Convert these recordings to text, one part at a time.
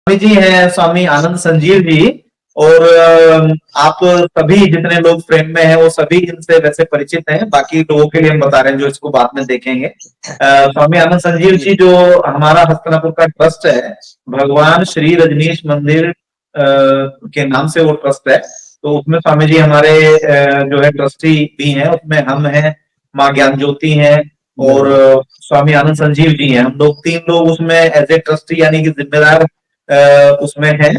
स्वामी जी हैं स्वामी आनंद संजीव जी। और आप सभी जितने लोग फ्रेम में हैं वो सभी इनसे वैसे परिचित हैं, बाकी लोगों के लिए हम बता रहे हैं जो इसको बाद में देखेंगे। स्वामी आनंद संजीव जी जी जो हमारा हस्तिनापुर का ट्रस्ट है, भगवान श्री रजनीश मंदिर के नाम से वो ट्रस्ट है। तो उसमें स्वामी जी हमारे जो है ट्रस्टी भी हैं, उसमें हम हैं, माँ ज्ञान ज्योति हैं, और बिल्कुल। स्वामी आनंद संजीव जी हैं। हम लोग तीन लोग उसमें एज ए ट्रस्टी यानी कि जिम्मेदार उसमें है।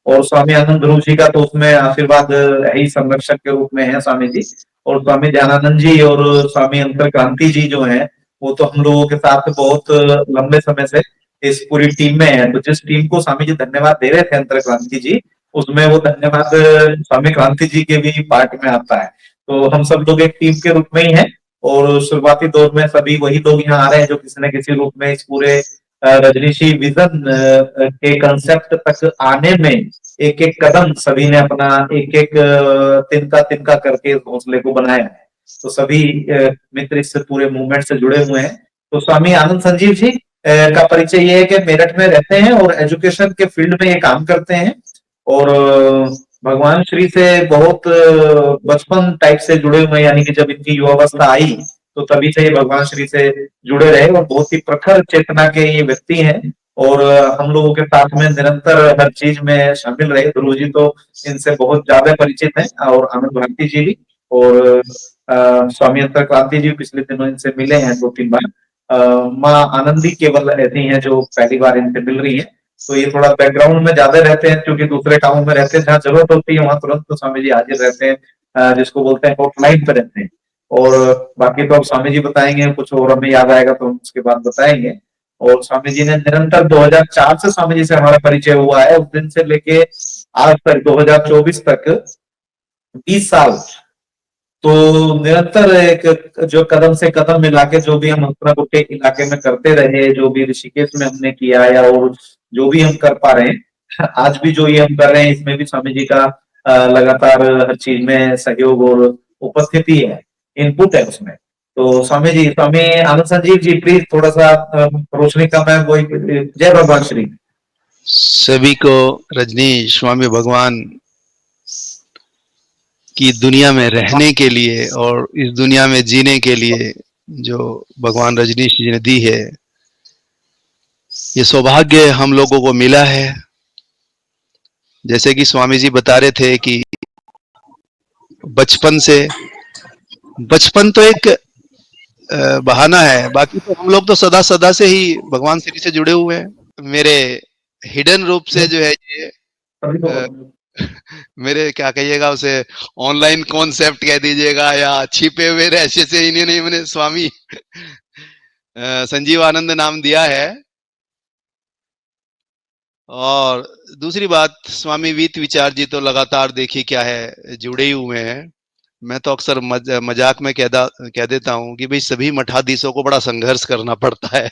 और स्वामी आनंद ध्रुव जी का तो उसमें आशीर्वाद ही संरक्षक के रूप में है स्वामी जी। और स्वामी ध्यानानंद जी और स्वामी अंतर क्रांति जी जो है वो तो हम लोगों के साथ बहुत लंबे समय से इस पूरी टीम में है। तो जिस टीम को स्वामी जी धन्यवाद दे रहे थे अंतर क्रांति जी, उसमें वो धन्यवाद स्वामी क्रांति जी के भी पार्ट में आता है। तो हम सब लोग एक टीम के रूप में ही हैं। और शुरुआती दौर में सभी वही लोग यहाँ आ रहे हैं जो किसी न किसी रूप में इस पूरे रजनीशी विजन के कंसेप्ट तक आने में एक एक कदम सभी ने अपना एक एक तिनका तिनका करके इस हौसले को बनाया है। तो सभी मित्र इस पूरे मूवमेंट से जुड़े हुए हैं। तो स्वामी आनंद संजीव जी का परिचय ये है कि मेरठ में रहते हैं और एजुकेशन के फील्ड में ये काम करते हैं। और भगवान श्री से बहुत बचपन टाइप से जुड़े हुए हैं, यानी कि जब इनकी युवावस्था आई तो तभी से ये भगवान श्री से जुड़े रहे और बहुत ही प्रखर चेतना के ये व्यक्ति हैं। और हम लोगों के साथ में निरंतर हर चीज में शामिल रहे। ध्रुव जी तो इनसे बहुत ज्यादा परिचित हैं, और आनंद भारती जी भी। और स्वामी अंतर क्रांति जी पिछले दिनों इनसे मिले हैं 2-3 बार। माँ आनंदी केवल ऐसी हैं जो पहली बार इनसे मिल रही है। तो ये थोड़ा बैकग्राउंड में ज्यादा रहते हैं क्योंकि दूसरे कामों में रहते हैं, जहाँ जरूरत होती है वहां तुरंत तो स्वामी जी हाजिर रहते हैं, जिसको बोलते हैं हॉटलाइन पे रहते हैं। और बाकी तो अब स्वामी जी बताएंगे, कुछ और हमें याद आएगा तो हम उसके बाद बताएंगे। और स्वामी जी ने निरंतर 2004 से स्वामी जी से हमारा परिचय हुआ है, उस दिन से लेके आज तक 2024 तक 20 साल। तो निरंतर एक जो कदम से कदम मिला के जो भी हम हस्तनापुर के इलाके में करते रहे, जो भी ऋषिकेश में हमने किया या और जो भी हम कर पा रहे हैं, आज भी जो ये हम कर रहे हैं इसमें भी स्वामी जी का लगातार हर चीज में सहयोग और उपस्थिति है, इनपुट है उसमें। तो स्वामी जी, स्वामी आनंद संजीव जी प्लीज थोड़ा सा रोशनी कम है, वही जय भगवान श्री। सभी को रजनीश स्वामी भगवान की दुनिया में रहने के लिए और इस दुनिया में जीने के लिए जो भगवान रजनीश जी ने दी है, ये सौभाग्य हम लोगों को मिला है। जैसे कि स्वामी जी बता रहे थे कि बचपन तो एक बहाना है, बाकी तो हम लोग तो सदा सदा से ही भगवान श्री से जुड़े हुए हैं। मेरे हिडन रूप से जो है ये मेरे क्या कहिएगा उसे, ऑनलाइन कॉन्सेप्ट कह दीजिएगा या छिपे हुए रहस्य से इन्हें मैंने स्वामी संजीव आनंद नाम दिया है। और दूसरी बात, स्वामी वीत विचार जी तो लगातार देखिए क्या है जुड़े ही हुए हैं। मैं तो अक्सर मजाक में कह देता हूं कि भाई सभी मठाधीशों को बड़ा संघर्ष करना पड़ता है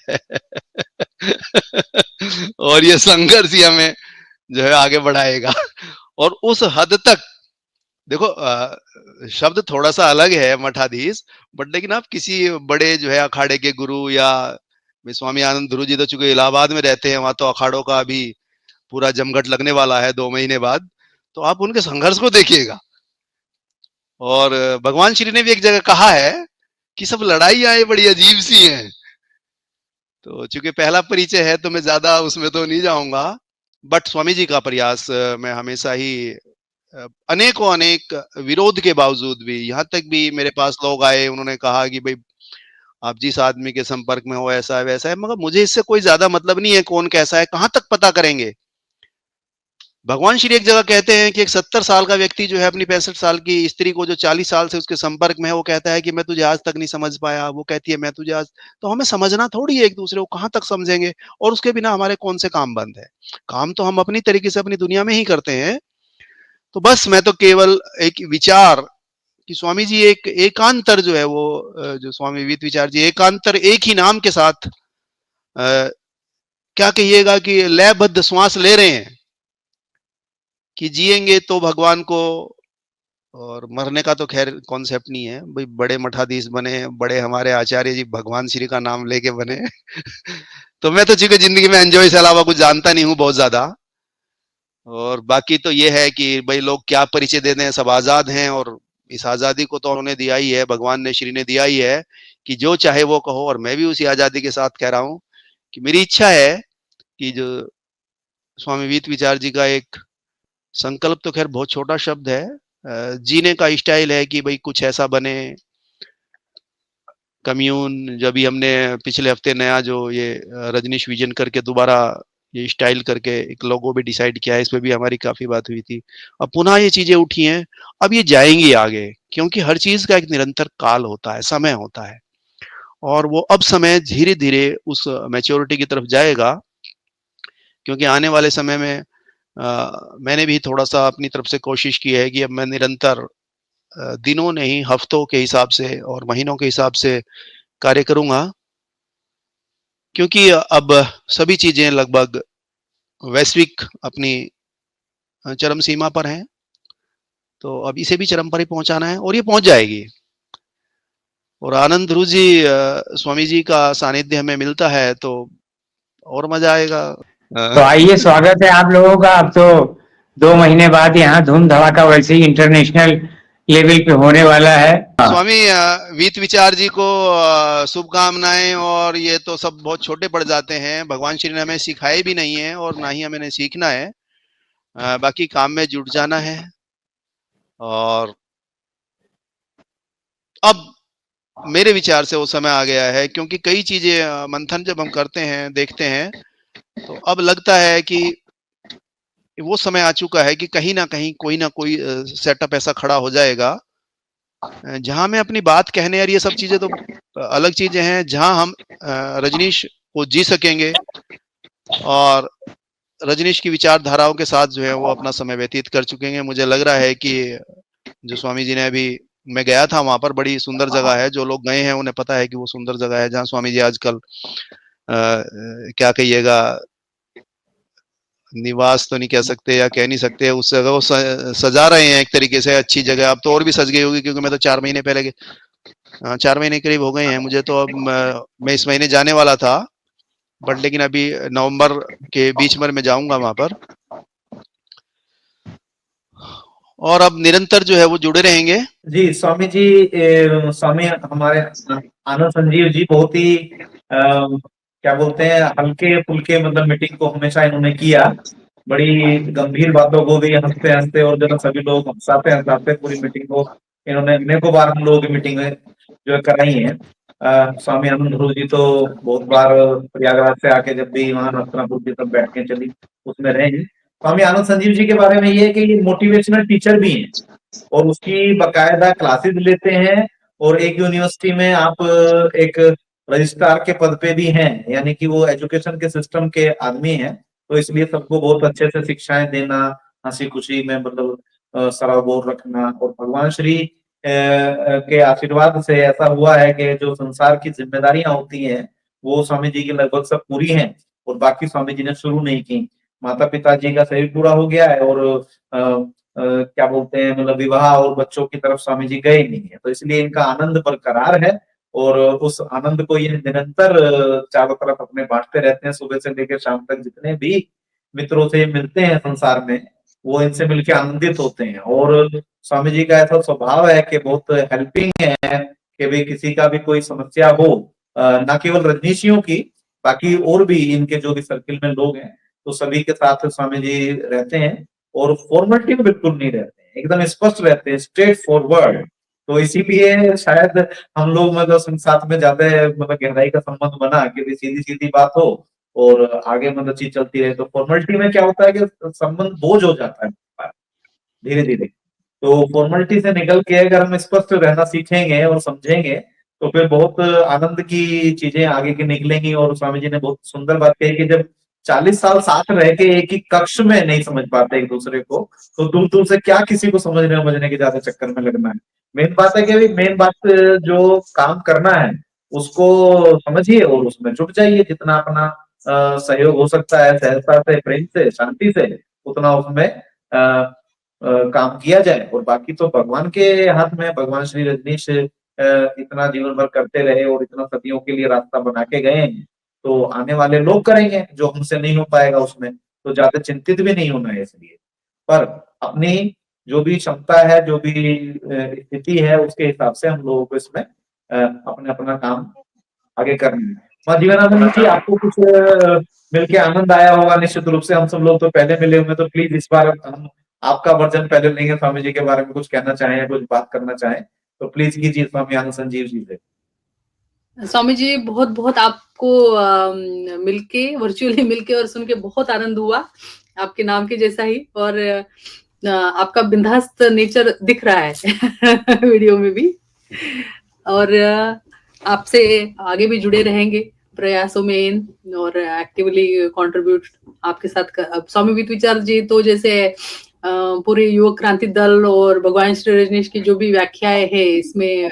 और ये संघर्ष ही हमें जो है आगे बढ़ाएगा। और उस हद तक देखो, शब्द थोड़ा सा अलग है मठाधीश, बट लेकिन आप किसी बड़े जो है अखाड़े के गुरु या स्वामी आनंद ध्रुव जी तो चूंकि इलाहाबाद में रहते हैं, वहां तो अखाड़ों का अभी पूरा जमघट लगने वाला है 2 महीने बाद, तो आप उनके संघर्ष को देखिएगा। और भगवान श्री ने भी एक जगह कहा है कि सब लड़ाइयां बड़ी अजीब सी हैं। तो चूंकि पहला परिचय है तो मैं ज्यादा उसमें तो नहीं जाऊंगा, बट स्वामी जी का प्रयास मैं हमेशा ही अनेकों अनेक विरोध के बावजूद भी, यहाँ तक भी मेरे पास लोग आए, उन्होंने कहा कि भाई आप जिस आदमी के संपर्क में हो ऐसा है वैसा है, मगर मुझे इससे कोई ज्यादा मतलब नहीं है कौन कैसा है, कहां तक पता करेंगे। भगवान श्री एक जगह कहते हैं कि एक 70 साल का व्यक्ति जो है अपनी 65 साल की स्त्री को जो 40 साल से उसके संपर्क में है, वो कहता है कि मैं तुझे आज तक नहीं समझ पाया, वो कहती है मैं तुझे आज। तो हमें समझना थोड़ी है एक दूसरे को, कहां तक समझेंगे, और उसके बिना हमारे कौन से काम बंद है। काम तो हम अपनी तरीके से अपनी दुनिया में ही करते हैं। तो बस मैं तो केवल एक विचार कि स्वामी जी एक एकांतर जो है वो जो स्वामी वीत विचार जी एकांतर एक ही नाम के साथ क्या कहिएगा कि लयबद्ध श्वास ले रहे हैं कि जिएंगे तो भगवान को, और मरने का तो खैर कॉन्सेप्ट नहीं है भाई। बड़े मठाधीश बने, बड़े हमारे आचार्य जी भगवान श्री का नाम लेके बने तो मैं तो चूंकि जिंदगी में एंजॉय से अलावा कुछ जानता नहीं हूं बहुत ज्यादा, और बाकी तो ये है कि भाई लोग क्या परिचय दे दें, सब आज़ाद हैं और इस आज़ादी को तो उन्होंने दिया ही है, भगवान ने श्री ने दिया ही है कि जो चाहे वो कहो और मैं भी उसी आज़ादी के साथ कह रहा हूँ कि मेरी इच्छा है कि जो स्वामी वीत विचार जी का एक संकल्प तो ख़ैर बहुत छोटा शब्द है जीने का स्टाइल है कि भई कुछ ऐसा बने कम्यून जो अभी हमने पिछले हफ्ते नया जो ये रजनीश विजन करके दोबारा ये स्टाइल करके एक लोगो भी डिसाइड किया है, इस पे भी हमारी काफ़ी बात हुई थी। अब पुनः ये चीज़ें उठी हैं, अब ये जाएँगी आगे क्योंकि हर चीज़ का एक निरंतर काल होता है, समय होता है और वो अब समय धीरे-धीरे उस मैच्योरिटी की तरफ जाएगा क्योंकि आने वाले समय में मैंने भी थोड़ा-सा अपनी तरफ से कोशिश की है कि अब मैं निरंतर दिनों नहीं हफ्तों के हिसाब से और महीनों के हिसाब से कार्य करूँगा क्योंकि अब सभी चीज़ें लगभग वैश्विक अपनी चरम सीमा पर हैं, तो अब इसे भी चरम पर ही पहुँचाना है और ये पहुँच जाएगी। और आनंद ध्रुव जी स्वामी जी का सानिध्य हमें मिलता है तो और मज़ा आएगा। तो आइए स्वागत है आप लोगों का। अब तो 2 महीने बाद यहाँ धूम धमाका वैसे ही इंटरनेशनल लेवल पे होने वाला है। स्वामी वीत विचार जी को शुभकामनाएं और ये तो सब बहुत छोटे पड़ जाते हैं, भगवान श्री ने हमें सिखाए भी नहीं है और ना ही हमें सीखना है, बाकी काम में जुट जाना है और अब मेरे विचार से वो समय आ गया है क्योंकि कई चीजें मंथन जब हम करते हैं देखते हैं तो अब लगता है कि वो समय आ चुका है कि कहीं ना कोई सेटअप ऐसा खड़ा हो जाएगा जहां मैं अपनी बात कहने और ये सब चीजें तो अलग चीजें हैं जहां हम रजनीश को जी सकेंगे और रजनीश की विचारधाराओं के साथ जो है वो अपना समय व्यतीत कर चुकेंगे। मुझे लग रहा है कि जो स्वामी जी ने अभी मैं गया था वहां पर बड़ी सुंदर जगह है, जो लोग गए हैं उन्हें पता है कि वो सुंदर जगह है जहाँ स्वामी जी आजकल क्या कहिएगा निवास तो नहीं कह सकते या कह नहीं सकते उस जगह को सजा रहे हैं एक तरीके से अच्छी जगह। अब तो और भी सज गई होगी क्योंकि मैं तो 4 महीने पहले 4 महीने करीब हो गए हैं मुझे तो। अब मैं इस महीने जाने वाला था बट लेकिन अभी नवंबर के बीच में मैं जाऊंगा वहां पर और अब निरंतर जो है वो जुड़े रहेंगे। जी स्वामी जी, स्वामी हमारे आनंद संजीव जी बहुत ही क्या बोलते हैं हल्के फुल्के मतलब मीटिंग को हमेशा इन्होंने किया, बड़ी गंभीर बातों को भी हंसते हंसते और जो सभी लोग हंसाते हंसाते पूरी मीटिंग को इन्होंने अनेकों बार हम लोगों की मीटिंग जो है कराई है। स्वामी आनंद ध्रुव जी तो बहुत बार प्रयागराज से आके जब भी वहां हस्तिनापुर जी तब बैठ के चली उसमें रहे हैं। स्वामी आनंद संजीव जी के बारे में ये है कि ये मोटिवेशनल टीचर भी हैं और उसकी बकायदा क्लासेस लेते हैं और एक यूनिवर्सिटी में आप एक रजिस्ट्रार के पद पे भी हैं, यानी कि वो एजुकेशन के सिस्टम के आदमी हैं। तो इसलिए सबको बहुत अच्छे से शिक्षाएं देना, हंसी खुशी में मतलब सराबोर रखना और भगवान श्री के आशीर्वाद से ऐसा हुआ है कि जो संसार की जिम्मेदारियां होती हैं वो स्वामी जी की लगभग सब पूरी हैं और बाकी स्वामी जी ने शुरू नहीं की। माता पिता जी का शरीर पूरा हो गया है और क्या बोलते हैं मतलब विवाह और बच्चों की तरफ स्वामी जी गए नहीं है, तो इसलिए इनका आनंद बरकरार है और उस आनंद को ये निरंतर चारों तरफ अपने बांटते रहते हैं। सुबह से लेकर शाम तक जितने भी मित्रों से मिलते हैं संसार में वो इनसे मिलकर आनंदित होते हैं और स्वामी जी का ऐसा स्वभाव है कि बहुत हेल्पिंग है कि भाई किसी का भी कोई समस्या हो, ना केवल रजनीशियों की बाकी और भी इनके जो भी सर्किल में लोग हैं तो सभी के साथ स्वामी जी रहते हैं और फॉर्मेलिटी में बिल्कुल नहीं रहते हैं, एकदम स्पष्ट रहते हैं, स्ट्रेट फॉरवर्ड। तो इसीलिए शायद हम लोग मतलब साथ में ज्यादा मतलब गहराई का संबंध बना कि सीधी सीधी बात हो और आगे मतलब चीज चलती रहे। तो फॉर्मेलिटी में क्या होता है कि संबंध बोझ हो जाता है धीरे धीरे। तो फॉर्मेलिटी से निकल के अगर हम स्पष्ट रहना सीखेंगे और समझेंगे तो फिर बहुत आनंद की चीजें आगे की निकलेंगी। और स्वामी जी ने बहुत सुंदर बात कही कि जब 40 साल साथ रह के एक ही कक्ष में नहीं समझ पाते एक दूसरे को तो दूर दूर से क्या किसी को समझने समझने के ज्यादा चक्कर में लगना है। मेन बात है कि मेन बात जो काम करना है उसको समझिए और उसमें जुट जाइए, जितना अपना सहयोग हो सकता है सहजता से प्रेम से शांति से उतना उसमें काम किया जाए। और बाकी तो भगवान के हाथ में, भगवान श्री रजनीश इतना जीवन भर करते रहे और इतना सदियों के लिए रास्ता बना के गए हैं तो आने वाले लोग करेंगे जो हमसे नहीं हो पाएगा उसमें। तो ज्यादा चिंतित भी नहीं होना है इसलिए, पर अपनी जो भी क्षमता है, जो भी स्थिति है, उसके हिसाब से हम लोगों को इसमें अपना अपना काम आगे करना है। माँ जीवनानंद जी, आपको कुछ मिलके आनंद आया होगा निश्चित रूप से। हम सब लोग तो पहले मिले हुए, तो प्लीज इस बार हम आपका वर्जन पहले लेंगे, स्वामी जी के बारे में कुछ कहना चाहें या कुछ बात करना चाहें तो प्लीज कीजिए स्वामी आनंद संजीव जी से। स्वामी जी, बहुत बहुत आपको मिलके, वर्चुअली मिलके और सुन के बहुत आनंद हुआ, आपके नाम के जैसा ही। और आपका बिंदास्त नेचर दिख रहा है वीडियो में भी। और आपसे आगे भी जुड़े रहेंगे प्रयासों में और एक्टिवली कंट्रीब्यूट आपके साथ स्वामी वित्त विचार जी तो जैसे पूरे युवक क्रांति दल और भगवान श्री रजनीश की जो भी व्याख्याएं है इसमें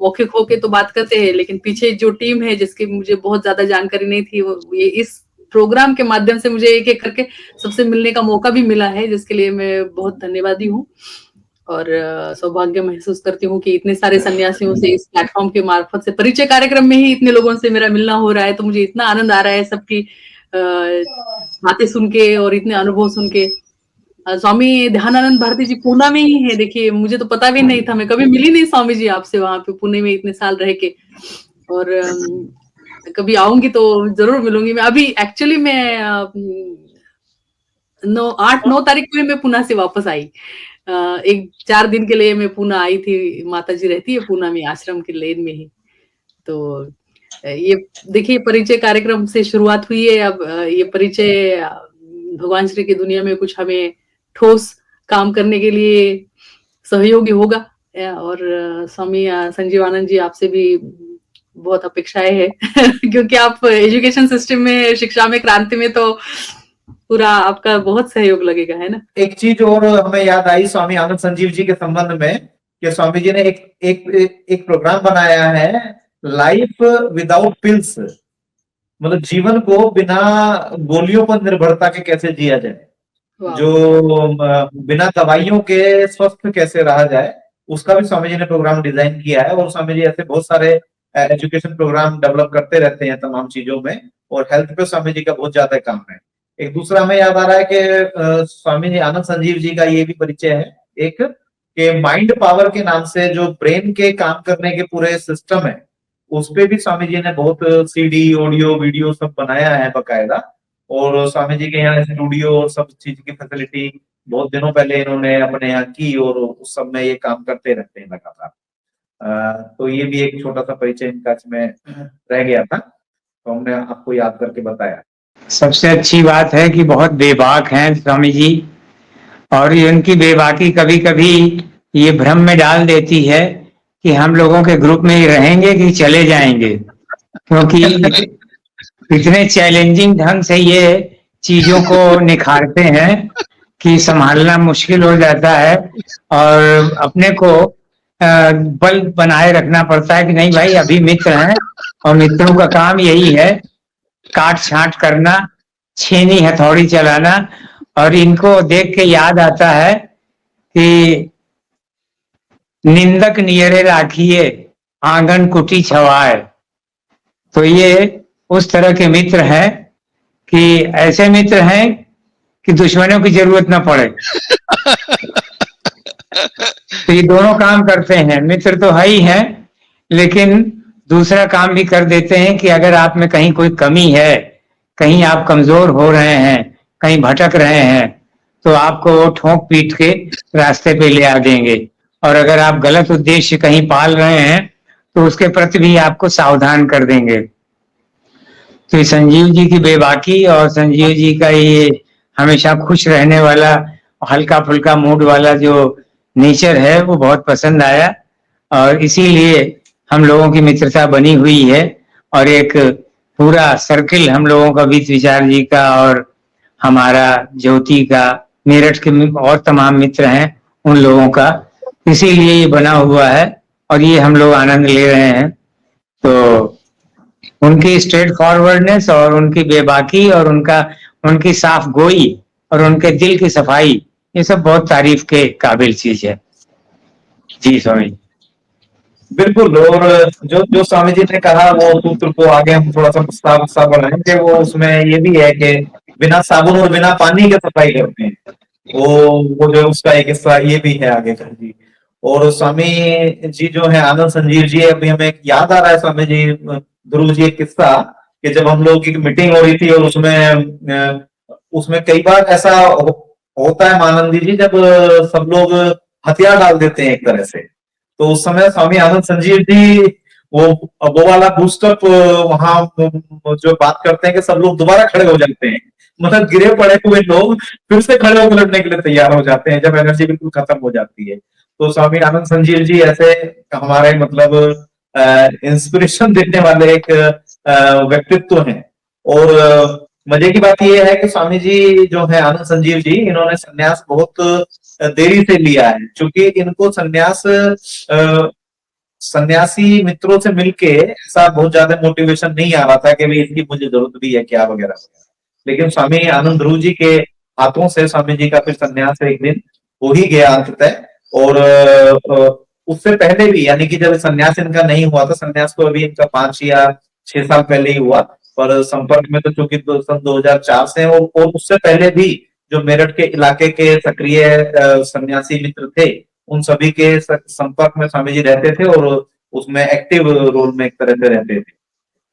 मौखिक होके तो बात करते हैं, लेकिन पीछे जो टीम है जिसकी मुझे बहुत ज्यादा जानकारी नहीं थी, वो ये इस प्रोग्राम के माध्यम से मुझे एक एक करके सबसे मिलने का मौका भी मिला है, जिसके लिए मैं बहुत धन्यवादी हूँ। और सौभाग्य महसूस करती हूँ कि इतने सारे सन्यासियों से इस प्लेटफॉर्म के मार्फत से परिचय कार्यक्रम में ही इतने लोगों से मेरा मिलना हो रहा है, तो मुझे इतना आनंद आ रहा है सबकी बातें सुन के और इतने अनुभव सुन के। स्वामी ध्यानानंद भारती जी पूना में ही है, देखिए मुझे तो पता भी नहीं था, मैं कभी मिली नहीं स्वामी जी आपसे वहां पे पुणे में इतने साल रह के, और कभी आऊंगी तो जरूर मिलूंगी। मैं अभी एक्चुअली मैं 8-9 तारीख को मैं पुणे से वापस आई, 4 दिन के लिए मैं पुणे आई थी। माता जी रहती है पुणे में आश्रम के लेन में ही। तो ये देखिए परिचय कार्यक्रम से शुरुआत हुई है, अब ये परिचय भगवान श्री की दुनिया में कुछ हमें ठोस काम करने के लिए सहयोगी होगा। और स्वामी संजीवानंद जी, आपसे भी बहुत अपेक्षाएं है क्योंकि आप एजुकेशन सिस्टम में, शिक्षा में क्रांति में तो पूरा आपका बहुत सहयोग लगेगा, है ना। एक चीज और हमें याद आई स्वामी आनंद संजीव जी के संबंध में कि स्वामी जी ने एक प्रोग्राम बनाया है, लाइफ विदाउट पिल्स, मतलब जीवन को बिना गोलियों पर निर्भरता के कैसे जिया जाए, जो बिना दवाइयों के स्वस्थ कैसे रहा जाए, उसका भी स्वामी जी ने प्रोग्राम डिजाइन किया है। और स्वामी जी ऐसे बहुत सारे एजुकेशन प्रोग्राम डेवलप करते रहते हैं तमाम चीजों में, और हेल्थ पे स्वामी जी का बहुत ज्यादा काम है। एक दूसरा हमें याद आ रहा है कि स्वामी जी आनंद संजीव जी का ये भी परिचय है एक, के माइंड पावर के नाम से जो ब्रेन के काम करने के पूरे सिस्टम है, उस पे भी स्वामी जी ने बहुत सीडी, ऑडियो, वीडियो सब बनाया है बकायदा। और स्वामी जी के यहाँ स्टूडियो और सब चीज की फैसिलिटी बहुत दिनों पहले इन्होंने अपने यहाँ की, और उस सब में ये काम करते रहते हैं लगातार। तो ये भी एक छोटा सा परिचय इनका इसमें रह गया था, तो हमने आपको याद करके बताया। सबसे अच्छी बात है कि बहुत बेबाक हैं स्वामी जी, और उनकी बेबाकी कभी कभी ये भ्रम में डाल देती है कि हम लोगों के ग्रुप में ही रहेंगे कि चले जाएंगे, क्योंकि इतने चैलेंजिंग ढंग से ये चीजों को निखारते हैं कि संभालना मुश्किल हो जाता है, और अपने को बल बनाए रखना पड़ता है कि नहीं भाई अभी मित्र हैं, और मित्रों का काम यही है काट छांट करना, छेनी हथौड़ी चलाना। और इनको देख के याद आता है कि निंदक नियरे राखिए आंगन कुटी छवाए। तो ये उस तरह के मित्र हैं कि ऐसे मित्र हैं कि दुश्मनों की जरूरत ना पड़े। तो ये दोनों काम करते हैं, मित्र तो है ही हैं, लेकिन दूसरा काम भी कर देते हैं कि अगर आप में कहीं कोई कमी है, कहीं आप कमजोर हो रहे हैं, कहीं भटक रहे हैं, तो आपको वो ठोक पीट के रास्ते पे ले आ देंगे। और अगर आप गलत उद्देश्य कहीं पाल रहे हैं तो उसके प्रति भी आपको सावधान कर देंगे। तो संजीव जी की बेबाकी और संजीव जी का ये हमेशा खुश रहने वाला, हल्का फुल्का मूड वाला जो नेचर है वो बहुत पसंद आया, और इसीलिए हम लोगों की मित्रता बनी हुई है। और एक पूरा सर्किल हम लोगों का वित्त विचार जी का और हमारा ज्योति का, मेरठ के और तमाम मित्र हैं उन लोगों का, इसीलिए ये बना हुआ है और ये हम लोग आनंद ले रहे हैं। तो उनकी स्ट्रेट फॉरवर्डनेस और उनकी बेबाकी और उनकी साफ गोई और उनके दिल की सफाई, ये सब बहुत तारीफ के काबिल चीज है। जी स्वामी। बिल्कुल। और जो स्वामी जी ने कहा वो सूत्र को आगे हम थोड़ा सा बढ़ाएंगे। वो उसमें ये भी है कि बिना साबुन और बिना पानी के सफाई करते हैं। वो जो उसका एक किस्सा ये भी है आगे का जी। और स्वामी जी जो है आनंद संजीव जी, अभी हमें एक याद आ रहा है स्वामी जी ध्रुव जी एक किस्सा, कि जब हम लोग की मीटिंग हो रही थी और उसमें कई बार ऐसा होता है मानंदी जी, जब सब लोग हथियार डाल देते हैं एक तरह से, तो उस समय स्वामी आनंद संजीव जी वो वाला बूस्टअप वहां जो बात करते हैं कि सब लोग दोबारा खड़े हो जाते हैं, मतलब गिरे पड़े हुए लोग फिर से खड़े होकर लड़ने के लिए तैयार हो जाते हैं जब एनर्जी बिल्कुल खत्म हो जाती है। तो स्वामी आनंद संजीव जी ऐसे हमारे मतलब इंस्पिरेशन देने वाले एक व्यक्तित्व हैं। और मजे की बात यह है कि स्वामी जी जो है आनंद संजीव जी, इन्होंने संन्यास बहुत देरी से लिया है, क्योंकि इनको संन्यास सन्यासी मित्रों से मिलके ऐसा बहुत ज्यादा मोटिवेशन नहीं आ रहा था कि भाई इसकी मुझे जरूरत भी है क्या वगैरह वगैरह। लेकिन स्वामी आनंद ध्रुव जी के हाथों से स्वामी जी का फिर संन्यास एक दिन हो ही गया अंततः। और उससे पहले भी, यानी कि जब संन्यास इनका नहीं हुआ था, संन्यास तो अभी इनका 5 या 6 साल पहले ही हुआ, पर संपर्क में तो चूंकि सन 2004 से है। और उससे पहले भी जो मेरठ के इलाके के सक्रिय सन्यासी मित्र थे, उन सभी के संपर्क में स्वामी जी रहते थे और उसमें एक्टिव रोल में एक तरह से रहते थे।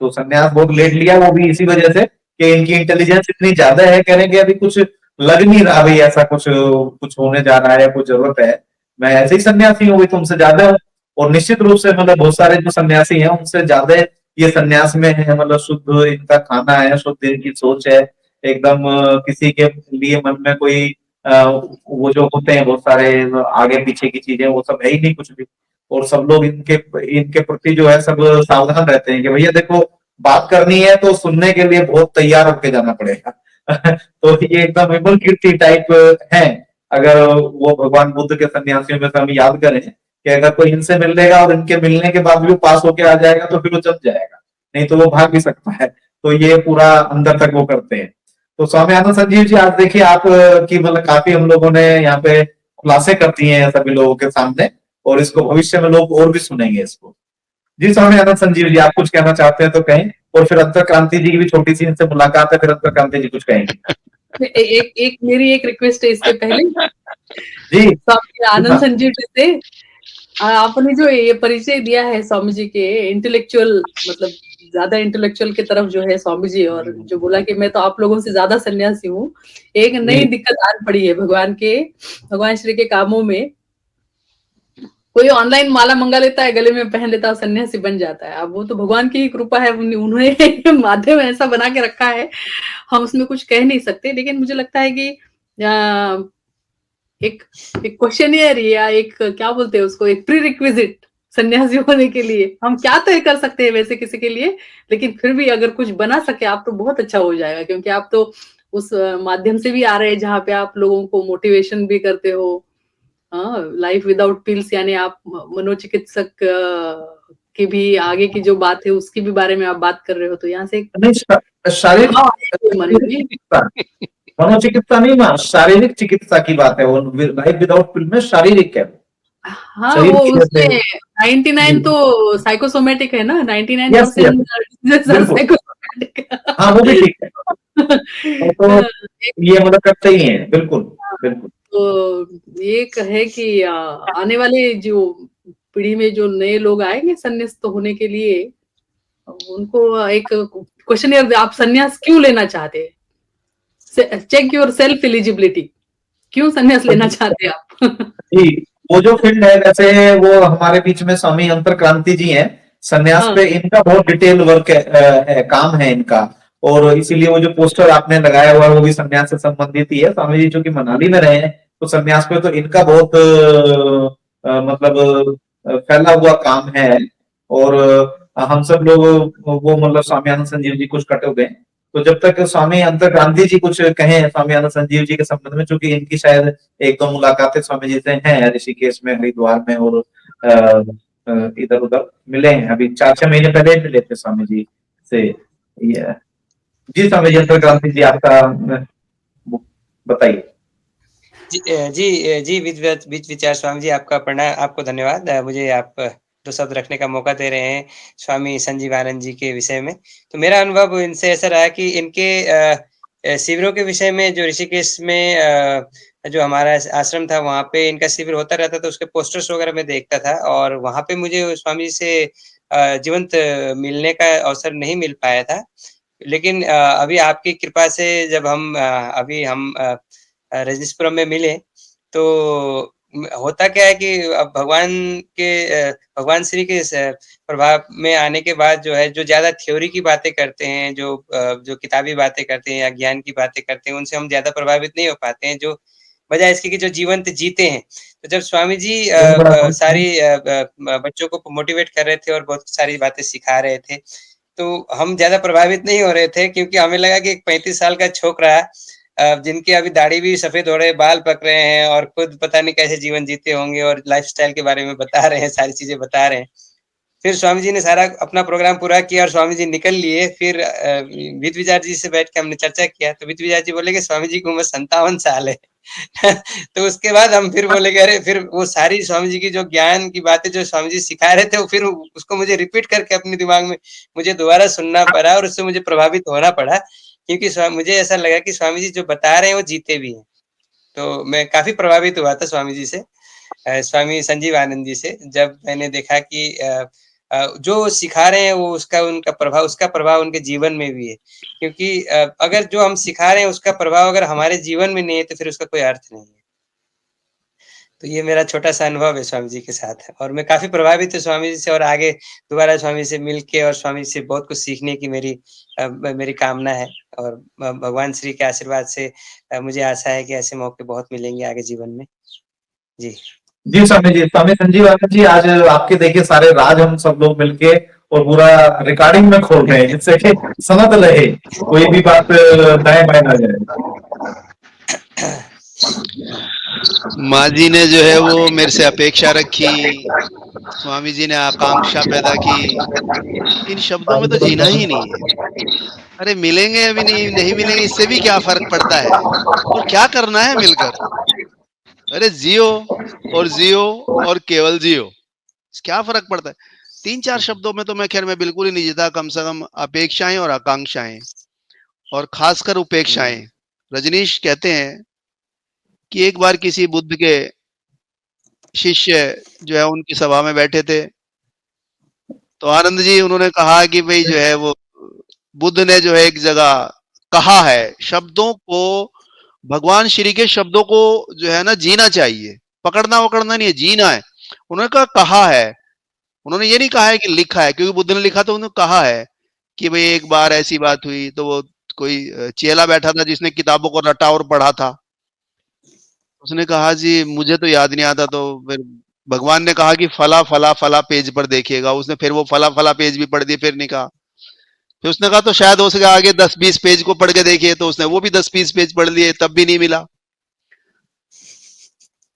तो संन्यास बहुत लेट लिया, वो भी इसी वजह से कि इनकी इंटेलिजेंस इतनी ज्यादा है, कह रहे कि अभी कुछ लग नहीं रहा भाई ऐसा कुछ कुछ होने जा रहा है, कुछ जरूरत है, मैं ऐसे ही सन्यासी हूँ, तुमसे ज्यादा हूँ। और निश्चित रूप से मतलब बहुत सारे जो सन्यासी हैं उनसे ज्यादा ये सन्यास में है, मतलब शुद्ध इनका खाना है, शुद्ध इनकी सोच है, एकदम किसी के लिए मन में कोई वो जो होते हैं बहुत सारे आगे पीछे की चीजें, वो सब है ही नहीं कुछ भी। और सब लोग इनके इनके प्रति जो है सब सावधान रहते हैं कि भैया देखो बात करनी है तो सुनने के लिए बहुत तैयार होके जाना पड़ेगा। तो ये एकदम विमल कीर्ति टाइप है। अगर वो भगवान बुद्ध के सन्यासियों में से हम याद करें कि अगर कोई इनसे मिल लेगा और इनके मिलने के बाद भी वो पास होके आ जाएगा तो फिर वो जम जाएगा, नहीं तो वो भाग भी सकता है। तो ये पूरा अंदर तक वो करते हैं। तो स्वामी आनंद संजीव जी, आज देखिए आप की मतलब काफी हम लोगों ने यहाँ पे क्लासे कर दी हैं सभी लोगों के सामने, और इसको भविष्य में लोग और भी सुनेंगे इसको। जी स्वामी आनंद संजीव जी, आप कुछ कहना चाहते हैं तो कहें, और फिर अंतर क्रांति जी की भी छोटी सी इनसे मुलाकात है, फिर अंतर क्रांति जी कुछ कहेंगे। एक मेरी एक रिक्वेस्ट है इसके पहले। जी स्वामी आनंद संजीव जी से आपने जो ये परिचय दिया है स्वामी जी के इंटेलेक्चुअल, मतलब ज्यादा इंटेलेक्चुअल की तरफ जो है स्वामी जी, और जो बोला कि मैं तो आप लोगों से ज्यादा सन्यासी हूँ, एक नई दिक्कत आ पड़ी है भगवान श्री के कामों में। कोई ऑनलाइन माला मंगा लेता है, गले में पहन लेता है, सन्यासी बन जाता है। अब वो तो भगवान की ही कृपा है, उन्होंने माध्यम ऐसा बना के रखा है, हम उसमें कुछ कह नहीं सकते। लेकिन मुझे लगता है कि एक क्वेश्चनियर या एक क्या बोलते हैं उसको, एक प्री रिक्विजिट सन्यासी होने के लिए हम क्या तय कर सकते हैं वैसे किसी के लिए, लेकिन फिर भी अगर कुछ बना सके आप तो बहुत अच्छा हो जाएगा, क्योंकि आप तो उस माध्यम से भी आ रहे हैं जहाँ पे आप लोगों को मोटिवेशन भी करते हो। लाइफ विदाउट पिल्स, यानी आप मनोचिकित्सक की भी आगे की जो बात है उसकी भी बारे में आप बात कर रहे हो, तो यहाँ से शारीरिक मनोचिकित्सा नहीं मां, शारीरिक चिकित्सा की बात है। वो लाइफ विदाउट पिल में शारीरिक है। हाँ, वो उसमें 99 तो साइकोसोमेटिक है ना, 99% साइकोसोमेटिक। हाँ वो भी ठीक है। तो ये मतलब करते ही है, बिल्कुल बिल्कुल। तो एक है कि आने वाले जो पीढ़ी में जो नए लोग आएंगे संन्यास्त होने के लिए, उनको एक क्वेश्चन, आप संन्यास क्यों लेना चाहते हैं, चेक योर सेल्फ एलिजिबिलिटी, क्यों संन्यास लेना चाहते हैं आप। जी, वो जो फील्ड है वैसे वो हमारे बीच में स्वामी अंतर क्रांति जी हैं, संन्यास पे इनका बहुत डिटेल वर्क है, काम है इनका। और इसीलिए वो जो पोस्टर आपने लगाया हुआ है वो भी संन्यास से संबंधित ही है। स्वामी जी चूंकि मनाली में रहे हैं तो संन्यास पे तो इनका बहुत मतलब फैला हुआ काम है। और हम सब लोग वो मतलब स्वामी आनंद संजीव जी कुछ कटे हुए हैं, तो जब तक स्वामी अंतर क्रांति जी कुछ कहें स्वामी आनंद संजीव जी के संबंध में, चूंकि इनकी शायद 1-2 मुलाकातें स्वामी जी से हैं ऋषिकेश में, हरिद्वार में, और इधर उधर मिले हैं। अभी 4-6 महीने पहले मिले थे स्वामी जी से। जी स्वामी जी अंतर क्रांति जी, आपका बताइए। जी बीच विचार स्वामी जी, आपका प्रणाम, आपको धन्यवाद, मुझे आप 2 शब्द रखने का मौका दे रहे हैं स्वामी संजीवानंद जी के विषय में। तो मेरा अनुभव इनसे ऐसा रहा कि इनके शिविरों के विषय में जो ऋषिकेश में जो हमारा आश्रम था वहाँ पे इनका शिविर होता रहता था, उसके पोस्टर्स वगैरह मैं देखता था और वहाँ पे मुझे स्वामी जी से जीवंत मिलने का अवसर नहीं मिल पाया था। लेकिन अभी आपकी कृपा से जब अभी हम रजनीशपुरम में मिले, तो होता क्या है कि अब भगवान श्री के प्रभाव में आने के बाद जो है, जो ज़्यादा थ्योरी की बातें करते हैं, जो किताबी बातें करते हैं या ज्ञान की बातें करते हैं, उनसे हम ज़्यादा प्रभावित नहीं हो पाते हैं, जो बजाय इसके कि जो जीवंत जीते हैं। तो जब स्वामी जी सारी बच्चों को मोटिवेट कर रहे थे और बहुत सारी बातें सिखा रहे थे, तो हम ज़्यादा प्रभावित नहीं हो रहे थे क्योंकि हमें लगा कि एक 35 साल का छोकरा जिनकी अभी दाढ़ी भी सफ़ेद हो रहे हैं, बाल पक रहे हैं और खुद पता नहीं कैसे जीवन जीते होंगे और लाइफ़स्टाइल के बारे में बता रहे हैं, सारी चीज़ें बता रहे हैं। फिर स्वामी जी ने सारा अपना प्रोग्राम पूरा किया और स्वामी जी निकल लिए। फिर वित्त विचार जी से बैठ के हमने चर्चा किया, तो वित्त विचार जी बोले कि स्वामी जी की उम्र 57 साल है। तो उसके बाद हम फिर बोले कि अरे फिर वो सारी स्वामी जी की जो ज्ञान की बातें जो स्वामी जी सिखा रहे थे, वो फिर उसको मुझे रिपीट करके अपने दिमाग में मुझे दोबारा सुनना पड़ा और उससे मुझे प्रभावित होना पड़ा क्योंकि मुझे ऐसा लगा कि स्वामी जी जो बता रहे हैं वो जीते भी हैं। तो मैं काफ़ी प्रभावित हुआ था स्वामी जी से, स्वामी संजीव आनंद जी से, जब मैंने देखा कि जो सिखा रहे हैं वो उसका प्रभाव उनके जीवन में भी है। क्योंकि अगर जो हम सिखा रहे हैं उसका प्रभाव अगर हमारे जीवन में नहीं है तो फिर उसका कोई अर्थ नहीं है। तो ये मेरा छोटा-सा अनुभव है स्वामी जी के साथ और मैं काफ़ी प्रभावित हूँ स्वामी जी से और आगे दोबारा स्वामी जी से मिल के और स्वामी जी से बहुत कुछ सीखने की मेरी कामना है और भगवान श्री के आशीर्वाद से मुझे आशा है कि ऐसे मौके बहुत मिलेंगे आगे जीवन में। जी। जी स्वामी जी, स्वामी संजीव आनंद जी, आज आपके देखिए सारे राज हम सब लोग मिलके और पूरा रिकॉर्डिंग में खोल रहे हैं जिससे कि समझ रहे कोई भी बात दाएं बाएं ना जाए। माँ जी ने जो है वो मेरे से अपेक्षा रखी, स्वामी जी ने आकांक्षा पैदा की। इन शब्दों में तो जीना ही नहीं है। अरे मिलेंगे अभी नहीं मिलेंगे, इससे भी क्या फर्क पड़ता है और क्या करना है मिलकर। अरे जियो और केवल जियो, क्या फर्क पड़ता है। 3-4 शब्दों में तो मैं खैर मैं बिल्कुल ही नहीं जीता, कम से कम अपेक्षाएं और आकांक्षाएं और खासकर उपेक्षाएं। रजनीश कहते हैं कि एक बार किसी बुद्ध के शिष्य जो है उनकी सभा में बैठे थे, तो आनंद जी उन्होंने कहा कि भाई जो है वो बुद्ध ने जो है एक जगह कहा है, शब्दों को, भगवान श्री के शब्दों को जो है ना जीना चाहिए, पकड़ना वकड़ना नहीं है, जीना है। उन्होंने कहा है, उन्होंने ये नहीं कहा है कि लिखा है, क्योंकि बुद्ध ने लिखा तो उन्होंने कहा है कि भाई एक बार ऐसी बात हुई, तो वो कोई चेला बैठा था जिसने किताबों को रटा और पढ़ा था। उसने कहा जी मुझे तो याद नहीं आता, तो फिर भगवान ने कहा कि फला फला फला पेज पर देखिएगा। उसने फिर वो फला फला पेज भी पढ़ दी, फिर नहीं कहा। फिर उसने कहा तो शायद हो सके आगे 10-20 पेज को पढ़ के देखिए, तो उसने वो भी 10-20 पेज पढ़ लिए, तब भी नहीं मिला।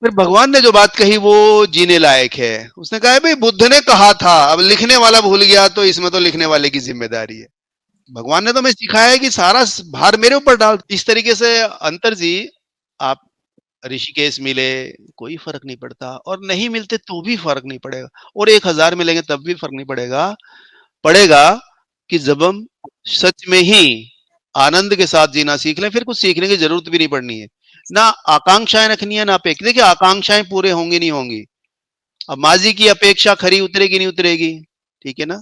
फिर भगवान ने जो बात कही वो जीने लायक है। उसने कहा भाई बुद्ध ने कहा था, अब लिखने वाला भूल गया तो इसमें तो लिखने वाले की जिम्मेदारी है। भगवान ने तो मैं सिखाया है कि सारा भार मेरे ऊपर डाल। इस तरीके से अंतर जी, आप ऋषिकेश मिले कोई फर्क नहीं पड़ता, और नहीं मिलते तो भी फर्क नहीं पड़ेगा, और 1000 मिलेंगे तब भी फर्क नहीं पड़ेगा कि जब हम सच में ही आनंद के साथ जीना सीख लें, फिर कुछ सीखने की जरूरत भी नहीं पड़नी है, ना आकांक्षाएं रखनी है ना अपेक्षा। देखिए आकांक्षाएं पूरे होंगी नहीं होंगी, अब माजी की अपेक्षा खरी उतरेगी नहीं उतरेगी, ठीक है ना,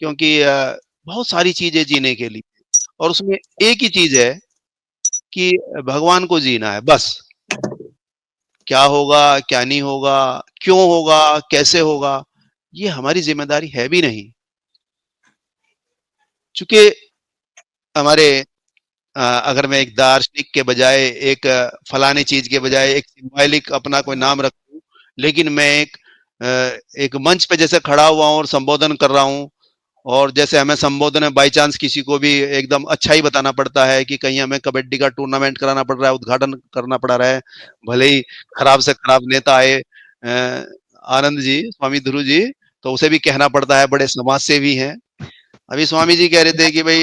क्योंकि बहुत सारी चीजें जीने के लिए, और उसमें एक ही चीज है कि भगवान को जीना है बस। क्या होगा क्या नहीं होगा, क्यों होगा कैसे होगा, ये हमारी जिम्मेदारी है भी नहीं। चूंकि हमारे अगर मैं एक दार्शनिक के बजाय, एक फलाने चीज के बजाय एक सिंबॉलिक अपना कोई नाम रखूं, लेकिन मैं एक मंच पे जैसे खड़ा हुआ हूं और संबोधन कर रहा हूं, और जैसे हमें संबोधन में बाई चांस किसी को भी एकदम अच्छा ही बताना पड़ता है कि कहीं हमें कबड्डी का टूर्नामेंट कराना पड़ रहा है, उद्घाटन करना पड़ रहा है, भले ही खराब से खराब नेता आए आनंद जी, स्वामी ध्रुव जी, तो उसे भी कहना पड़ता है, बड़े समाज सेवी हैं। अभी स्वामी जी कह रहे थे कि भाई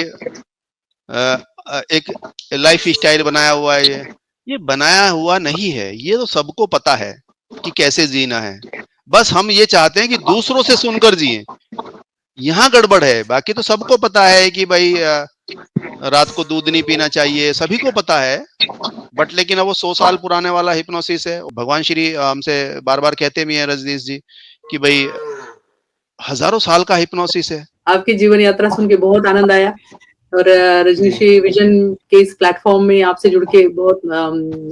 एक लाइफ स्टाइल बनाया हुआ है, ये बनाया हुआ नहीं है, ये तो सबको पता है कि कैसे जीना है, बस हम ये चाहते हैं कि दूसरों से सुनकर जिए। यहाँ गड़बड़ है, बाकी तो सबको पता है कि भाई रात को दूध नहीं पीना चाहिए, सभी को पता है। बट लेकिन अब वो 100 साल पुराने वाला हिप्नोसिस है। भगवान श्री हमसे बार-बार कहते भी हैं रजनीश जी कि भाई हज़ारों साल का हिप्नोसिस है। आपकी जीवन यात्रा सुन के बहुत आनंद आया और रजनीशी विजन के इस प्लेटफॉर्म में आपसे जुड़ के बहुत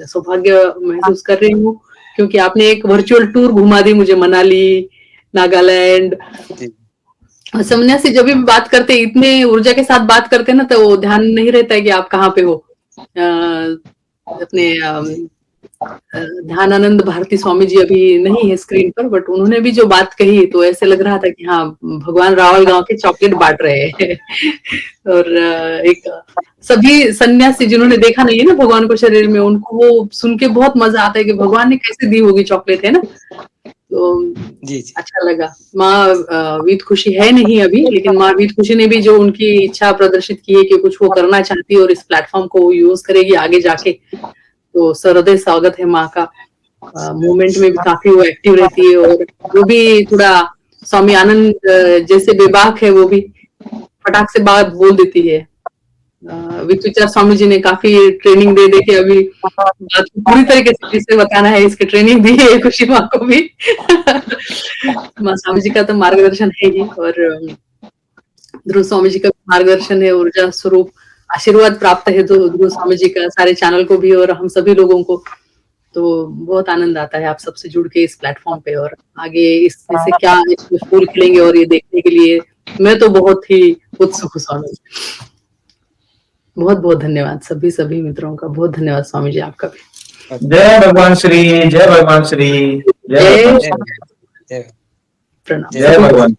सौभाग्य महसूस कर रही हूँ, क्योंकि आपने एक वर्चुअल टूर घुमा दी मुझे, मनाली, नागालैंड। सन्यासी जब भी बात करते इतने ऊर्जा के साथ बात करते ना, तो ध्यान नहीं रहता है कि आप कहाँ पे हो। अपने ध्यानानंद भारती स्वामी जी अभी नहीं है स्क्रीन पर, बट उन्होंने भी जो बात कही तो ऐसे लग रहा था कि हाँ, भगवान रावल गांव के चॉकलेट बांट रहे हैं। और एक सभी सन्यासी जिन्होंने देखा नहीं है ना भगवान को शरीर में, उनको वो सुन के बहुत मजा आता है कि भगवान ने कैसे दी होगी चॉकलेट, है ना। तो जी अच्छा लगा। माँ वीत खुशी है नहीं अभी, लेकिन माँ वीत खुशी ने भी जो उनकी इच्छा प्रदर्शित की है कि कुछ वो करना चाहती है और इस प्लेटफॉर्म को यूज करेगी आगे जाके, तो सहृदय स्वागत है माँ का। मूवमेंट में भी काफी वो एक्टिव रहती है और वो भी थोड़ा स्वामी आनंद जैसे बेबाक है, वो भी फटाक से बात बोल देती है। विचार स्वामी जी ने काफी ट्रेनिंग दे दे के अभी बात पूरी तरीके से जिसे बताना है इसकी ट्रेनिंग दी है खुशी माँ को भी। माँ स्वामी जी का तो मार्गदर्शन है ही, और ध्रुव स्वामी जी का मार्गदर्शन है, ऊर्जा स्वरूप आशीर्वाद प्राप्त है तो ध्रुव स्वामी जी का सारे चैनल को भी और हम सभी लोगों को। तो बहुत आनंद आता है आप सबसे जुड़ के इस प्लेटफॉर्म पे, और आगे इसमें से क्या इसमें फूल खिलेंगे और ये देखने के लिए मैं तो बहुत ही उत्सुक हूँ स्वामी। बहुत बहुत धन्यवाद सभी मित्रों का, बहुत धन्यवाद स्वामी जी आपका भी। जय भगवान श्री, जय भगवान श्री, जय जय प्रणाम। जय भगवान।